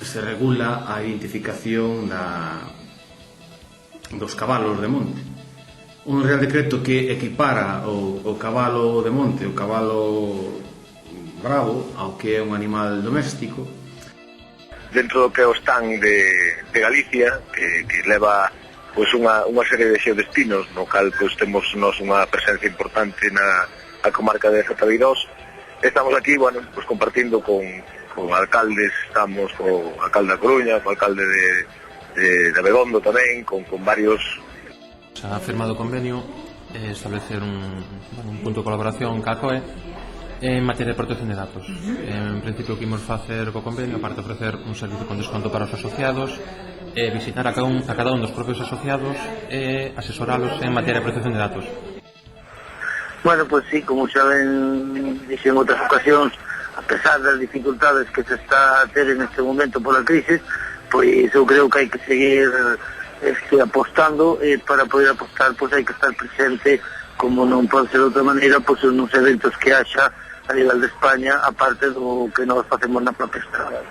se regula a identificación dos cabalos de monte. Un Real Decreto que equipara o cabalo de monte, o cabalo bravo, ao que é un animal doméstico. Dentro do que é o stand de Galicia, que leva unha serie de xeodestinos, no cal temos nos unha presencia importante na comarca de Zatabeirós. Estamos aquí, compartindo con alcaldes, estamos co alcalde da Coruña, co alcalde de Abegondo tamén, con varios. Se ha firmado o convenio establecer un punto de colaboración ca COE en materia de protección de datos. En principio, o que imos facer co convenio, aparte de ofrecer un servicio con desconto para os asociados, visitar a cada un dos propios asociados e asesoralos en materia de protección de datos. Bueno, pues sí, como xa ben dixen en outras ocasións, a pesar das dificultades que se está a ter en este momento pola crisis, pois eu creo que hai que seguir apostando, para poder apostar pois hai que estar presente, como non pode ser de outra maneira, pois nos eventos que haxa a nivel de España, aparte do que nós facemos na propia estrada.